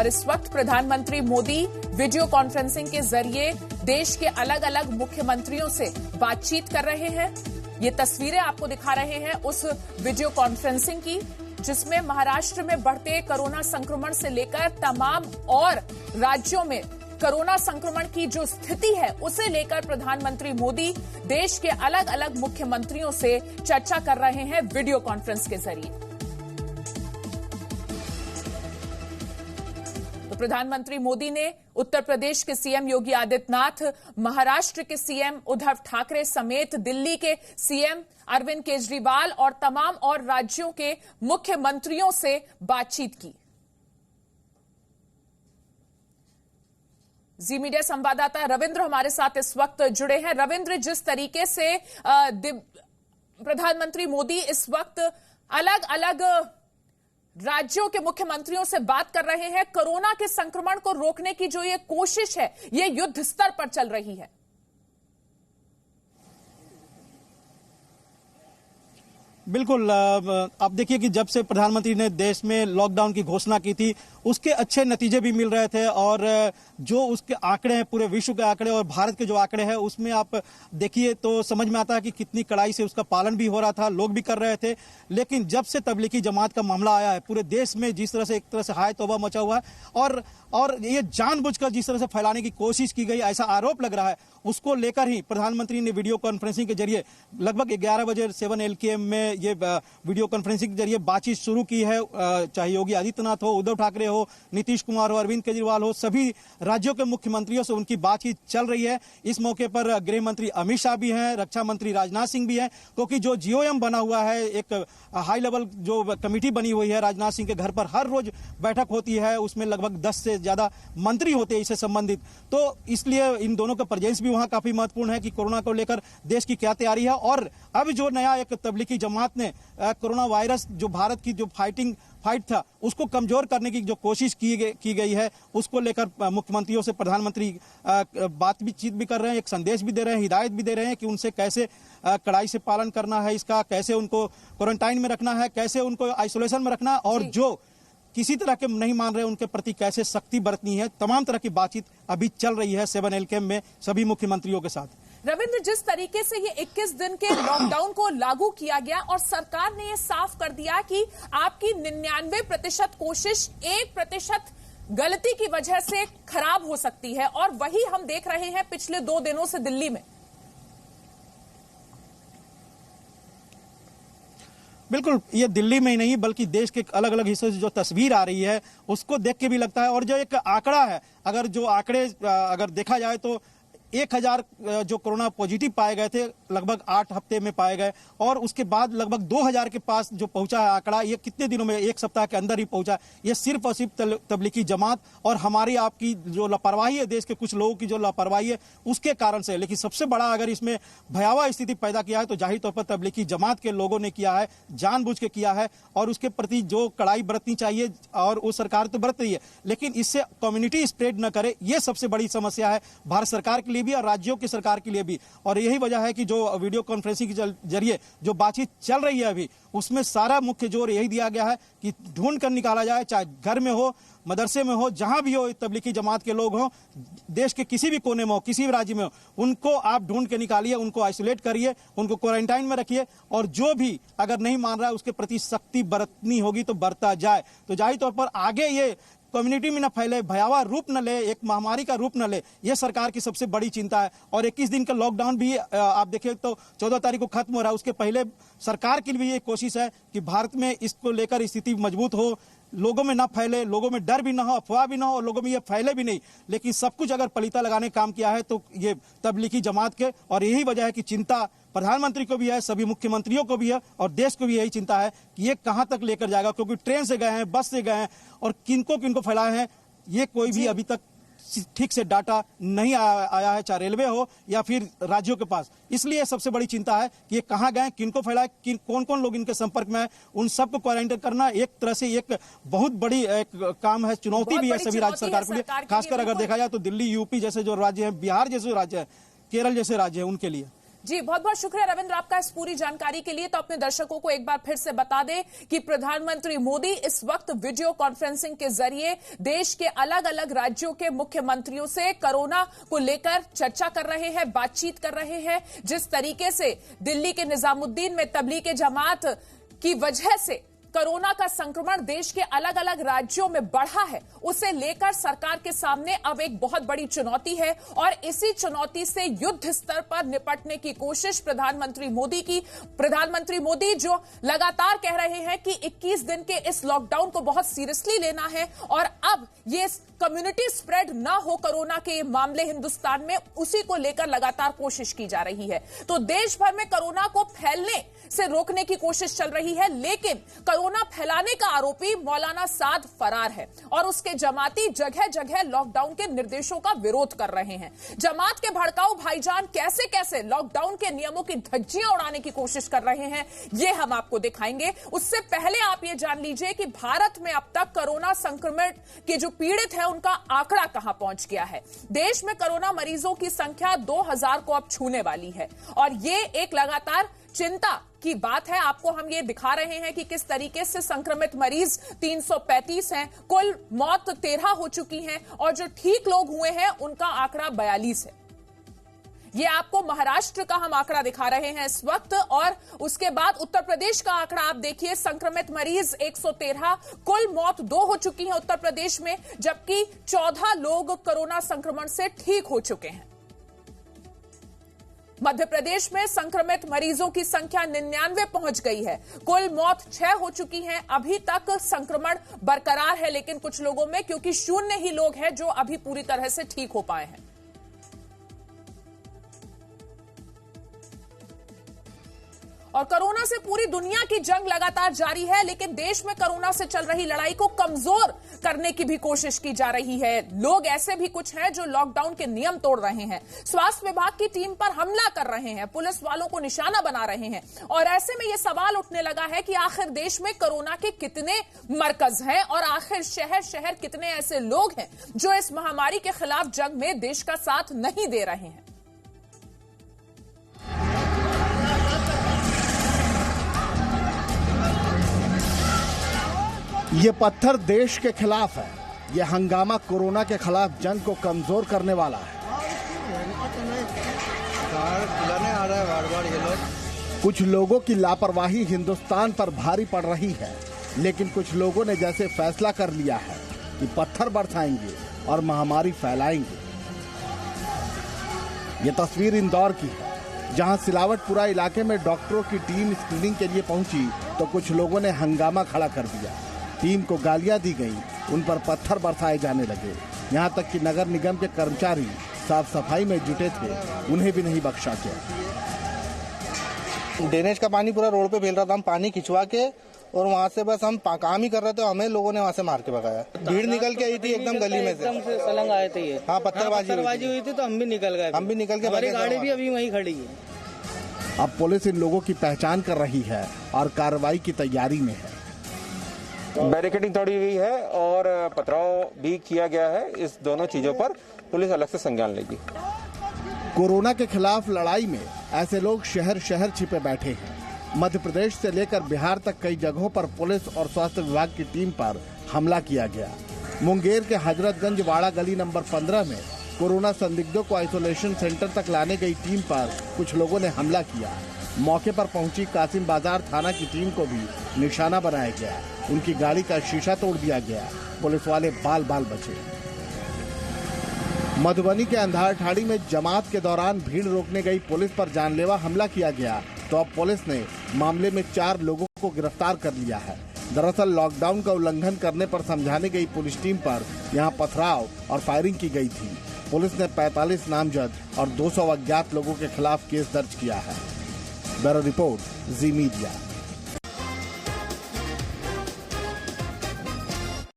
और इस वक्त प्रधानमंत्री मोदी वीडियो कॉन्फ्रेंसिंग के जरिए देश के अलग अलग मुख्यमंत्रियों से बातचीत कर रहे हैं। ये तस्वीरें आपको दिखा रहे हैं उस वीडियो कॉन्फ्रेंसिंग की, जिसमें महाराष्ट्र में बढ़ते कोरोना संक्रमण से लेकर तमाम और राज्यों में कोरोना संक्रमण की जो स्थिति है उसे लेकर प्रधानमंत्री मोदी देश के अलग अलग मुख्यमंत्रियों से चर्चा कर रहे हैं वीडियो कॉन्फ्रेंस के जरिए। तो प्रधानमंत्री मोदी ने उत्तर प्रदेश के सीएम योगी आदित्यनाथ, महाराष्ट्र के सीएम उद्धव ठाकरे समेत दिल्ली के सीएम अरविंद केजरीवाल और तमाम और राज्यों के मुख्यमंत्रियों से बातचीत की। जी मीडिया संवाददाता रविंद्र हमारे साथ इस वक्त जुड़े हैं। रविंद्र, जिस तरीके से प्रधानमंत्री मोदी इस वक्त अलग अलग राज्यों के मुख्यमंत्रियों से बात कर रहे हैं, कोरोना के संक्रमण को रोकने की जो ये कोशिश है ये युद्ध स्तर पर चल रही है। बिल्कुल, आप देखिए कि जब से प्रधानमंत्री ने देश में लॉकडाउन की घोषणा की थी उसके अच्छे नतीजे भी मिल रहे थे और जो उसके आंकड़े हैं, पूरे विश्व के आंकड़े और भारत के जो आंकड़े हैं उसमें आप देखिए तो समझ में आता है कि कितनी कड़ाई से उसका पालन भी हो रहा था, लोग भी कर रहे थे। लेकिन जब से तबलीगी जमात का मामला आया है पूरे देश में जिस तरह से एक तरह से हाय तौबा मचा हुआ है और ये जानबूझकर जिस तरह से फैलाने की कोशिश की गई ऐसा आरोप लग रहा है, उसको लेकर ही प्रधानमंत्री ने वीडियो कॉन्फ्रेंसिंग के जरिए लगभग 11 बजे 7 LKM में ये वीडियो कॉन्फ्रेंसिंग के जरिए बातचीत शुरू की है। चाहे योगी आदित्यनाथ हो, उद्धव ठाकरे हो, नीतीश कुमार हो, अरविंद केजरीवाल हो, सभी राज्यों के मुख्यमंत्रियों से उनकी बातचीत चल रही है। इस मौके पर गृह मंत्री अमित शाह भी हैं, रक्षा मंत्री राजनाथ सिंह भी हैं, क्योंकि जो GOM बना हुआ है, एक हाई लेवल जो कमेटी बनी हुई है राजनाथ सिंह के घर पर हर रोज बैठक होती है, उसमें लगभग 10 से ज्यादा मंत्री होते हैं इससे संबंधित। तो इसलिए इन दोनों का प्रेजेंस भी वहां काफी महत्वपूर्ण है कि कोरोना को लेकर देश की क्या तैयारी है। और अब जो नया एक तबलीगी जमात ने कोरोना वायरस जो भारत की जो फाइट था उसको कमजोर करने की जो कोशिश की गई है उसको लेकर मुख्यमंत्रियों से प्रधानमंत्री बातचीत भी कर रहे हैं, एक संदेश भी दे रहे हैं, हिदायत भी दे रहे हैं कि उनसे कैसे कड़ाई से पालन करना है, इसका कैसे उनको क्वारंटाइन में रखना है, कैसे उनको आइसोलेशन में रखना है और जो किसी तरह के नहीं मान रहे उनके प्रति कैसे सख्ती बरतनी है। तमाम तरह की बातचीत अभी चल रही है 7 LKM में सभी मुख्यमंत्रियों के साथ। रविंद्र, जिस तरीके से ये 21 दिन के लॉकडाउन को लागू किया गया और सरकार ने ये साफ कर दिया कि आपकी 99% कोशिश 1% गलती की वजह से खराब हो सकती है, और वही हम देख रहे हैं पिछले 2 दिनों से दिल्ली में। बिल्कुल, ये दिल्ली में ही नहीं बल्कि देश के अलग अलग हिस्सों से जो तस्वीर आ रही है उसको देख के भी लगता है। और जो एक आंकड़ा है, अगर देखा जाए तो 1000 जो कोरोना पॉजिटिव पाए गए थे लगभग 8 हफ्ते में पाए गए और उसके बाद लगभग 2000 के पास जो पहुंचा है आंकड़ा, ये कितने दिनों में, 1 सप्ताह के अंदर ही पहुंचा। ये सिर्फ और सिर्फ तबलीगी जमात और हमारी आपकी जो लापरवाही है, देश के कुछ लोगों की जो लापरवाही है उसके कारण से। लेकिन सबसे बड़ा अगर इसमें भयावह स्थिति पैदा किया है तो जाहिर तौर पर तबलीगी जमात के लोगों ने किया है, जानबूझ के किया है और उसके प्रति जो कड़ाई बरतनी चाहिए और वो सरकार तो बरत रही है, लेकिन इससे कम्युनिटी स्प्रेड न करे, ये सबसे बड़ी समस्या है भारत सरकार के लिए भी और राज्यों की सरकार के लिए भी। और यही वजह है कि जो वीडियो कॉन्फ्रेंसिंग के जरिए जो बातचीत चल रही है अभी, उसमें सारा मुख्य जोर यही दिया गया है कि ढूंढ कर निकाला जाए, चाहे घर में हो, मदरसे में हो, जहां भी हो तबलीगी जमात के लोग हो, देश के किसी भी कोने में हो, किसी भी राज्य में हो, उनको आप ढूंढ के निकालिए, उनको आइसोलेट करिए, उनको क्वारंटाइन में रखिए और जो भी अगर नहीं मान रहा है उसके प्रति सख्ती बरतनी होगी तो बरता जाए। तो जाहिर तौर पर आगे ये कम्युनिटी में न फैले, भयावह रूप न ले, एक महामारी का रूप न ले, यह सरकार की सबसे बड़ी चिंता है। और 21 दिन का लॉकडाउन भी आप देखिए तो 14 तारीख को खत्म हो रहा है, उसके पहले सरकार की भी ये कोशिश है कि भारत में इसको लेकर स्थिति मजबूत हो, लोगों में ना फैले, लोगों में डर भी ना हो, अफवाह भी ना हो और लोगों में ये फैले भी नहीं। लेकिन सब कुछ अगर पलीता लगाने का काम किया है तो ये तबलीगी जमात के, और यही वजह है कि चिंता प्रधानमंत्री को भी है, सभी मुख्यमंत्रियों को भी है और देश को भी यही चिंता है कि ये कहां तक लेकर जाएगा, क्योंकि ट्रेन से गए हैं, बस से गए हैं और किनको फैलाए हैं ये कोई भी अभी तक ठीक से डाटा नहीं आया है, चाहे रेलवे हो या फिर राज्यों के पास। इसलिए सबसे बड़ी चिंता है कि ये कहां गए, किनको फैलाए, कौन कौन लोग इनके संपर्क में है, उन सबको क्वारंटाइन करना एक तरह से एक बहुत बड़ी एक काम है, चुनौती भी है सभी राज्य सरकार के लिए। खासकर अगर देखा जाए तो दिल्ली, यूपी जैसे जो राज्य है, बिहार जैसे राज्य है, केरल जैसे राज्य है, उनके लिए। जी, बहुत बहुत शुक्रिया रविंद्र आपका इस पूरी जानकारी के लिए। तो अपने दर्शकों को एक बार फिर से बता दें कि प्रधानमंत्री मोदी इस वक्त वीडियो कॉन्फ्रेंसिंग के जरिए देश के अलग अलग राज्यों के मुख्यमंत्रियों से कोरोना को लेकर चर्चा कर रहे हैं, बातचीत कर रहे हैं। जिस तरीके से दिल्ली के निजामुद्दीन में तबलीग जमात की वजह से कोरोना का संक्रमण देश के अलग अलग राज्यों में बढ़ा है, उसे लेकर सरकार के सामने अब एक बहुत बड़ी चुनौती है और इसी चुनौती से युद्ध स्तर पर निपटने की कोशिश प्रधानमंत्री मोदी की। प्रधानमंत्री मोदी जो लगातार कह रहे हैं कि 21 दिन के इस लॉकडाउन को बहुत सीरियसली लेना है और अब ये कम्युनिटी स्प्रेड ना हो कोरोना के मामले हिंदुस्तान में, उसी को लेकर लगातार कोशिश की जा रही है। तो देश भर में कोरोना को फैलने से रोकने की कोशिश चल रही है, लेकिन कोरोना फैलाने का आरोपी मौलाना साद फरार है और उसके जमाती जगह जगह लॉकडाउन के निर्देशों का विरोध कर रहे हैं। जमात के भड़काऊ भाईजान कैसे कैसे लॉकडाउन के नियमों की धज्जियां उड़ाने की कोशिश कर रहे हैं, ये हम आपको दिखाएंगे। उससे पहले आप ये जान लीजिए कि भारत में अब तक कोरोना संक्रमण के जो पीड़ित हैं उनका आंकड़ा कहां पहुंच गया है। देश में कोरोना मरीजों की संख्या 2000 को अब छूने वाली है और ये एक लगातार चिंता की बात है। आपको हम ये दिखा रहे हैं कि किस तरीके से संक्रमित मरीज 335 हैं, कुल मौत 13 हो चुकी हैं और जो ठीक लोग हुए हैं उनका आंकड़ा 42 है। ये आपको महाराष्ट्र का हम आंकड़ा दिखा रहे हैं इस वक्त और उसके बाद उत्तर प्रदेश का आंकड़ा आप देखिए, संक्रमित मरीज 113, कुल मौत 2 हो चुकी हैं उत्तर प्रदेश में, जबकि 14 लोग कोरोना संक्रमण से ठीक हो चुके हैं। मध्य प्रदेश में संक्रमित मरीजों की संख्या 99 पहुंच गई है, कुल मौत 6 हो चुकी हैं। अभी तक संक्रमण बरकरार है, लेकिन कुछ लोगों में क्योंकि 0 ही लोग हैं जो अभी पूरी तरह से ठीक हो पाए हैं। और कोरोना से पूरी दुनिया की जंग लगातार जारी है, लेकिन देश में कोरोना से चल रही लड़ाई को कमजोर करने की भी कोशिश की जा रही है। लोग ऐसे भी कुछ हैं जो लॉकडाउन के नियम तोड़ रहे हैं, स्वास्थ्य विभाग की टीम पर हमला कर रहे हैं, पुलिस वालों को निशाना बना रहे हैं। और ऐसे में यह सवाल उठने लगा है कि आखिर देश में कोरोना के कितने मरकज हैं और आखिर शहर शहर कितने ऐसे लोग हैं जो इस महामारी के खिलाफ जंग में देश का साथ नहीं दे रहे हैं। ये पत्थर देश के खिलाफ है, ये हंगामा कोरोना के खिलाफ जंग को कमजोर करने वाला है। आ रहा है बार-बार ये लोग। कुछ लोगों की लापरवाही हिंदुस्तान पर भारी पड़ रही है, लेकिन कुछ लोगों ने जैसे फैसला कर लिया है कि पत्थर बरसाएंगे और महामारी फैलाएंगे। ये तस्वीर इंदौर की है, जहां सिलावटपुरा इलाके में डॉक्टरों की टीम स्क्रीनिंग के लिए पहुंची तो कुछ लोगों ने हंगामा खड़ा कर दिया। टीम को गालियां दी गई, उन पर पत्थर बरसाए जाने लगे। यहां तक कि नगर निगम के कर्मचारी साफ सफाई में जुटे थे, उन्हें भी नहीं बख्शा गया। ड्रेनेज का पानी पूरा रोड पे फैल रहा था, हम पानी खिंचवा के और वहाँ से बस हम काम ही कर रहे थे, हमें लोगों ने वहाँ से मार के भगाया। भीड़ निकल के आई थी एकदम गली में से, एकदम से सलंग आए थे ये। हाँ, पत्थरबाजी हुई थी तो हम भी निकल गए। हम भी निकल के हमारी गाड़ी भी अभी वहीं खड़ी है। अब पुलिस इन लोगों की पहचान कर रही है और कार्रवाई की तैयारी में है। बैरिकेडिंग तोड़ी हुई है और पथराव भी किया गया है। इस दोनों चीजों पर पुलिस अलग से संज्ञान लेगी। कोरोना के खिलाफ लड़ाई में ऐसे लोग शहर शहर छिपे बैठे हैं। मध्य प्रदेश से लेकर बिहार तक कई जगहों पर पुलिस और स्वास्थ्य विभाग की टीम पर हमला किया गया। मुंगेर के हजरतगंज वाड़ा गली नंबर 15 में कोरोना संदिग्धों को आइसोलेशन सेंटर तक लाने गई टीम पर कुछ लोगों ने हमला किया। मौके पर पहुंची कासिम बाजार थाना की टीम को भी निशाना बनाया गया। उनकी गाड़ी का शीशा तोड़ दिया गया। पुलिस वाले बाल बाल बचे। मधुबनी के अंधारठाड़ी में जमात के दौरान भीड़ रोकने गई पुलिस पर जानलेवा हमला किया गया, तो अब पुलिस ने मामले में 4 लोगों को गिरफ्तार कर लिया है। दरअसल लॉकडाउन का उल्लंघन करने पर समझाने गई पुलिस टीम पर यहां पथराव और फायरिंग की गई थी। पुलिस ने 45 नामजद और 200 अज्ञात लोगों के खिलाफ केस दर्ज किया है। ब्यूरो रिपोर्ट, जी मीडिया।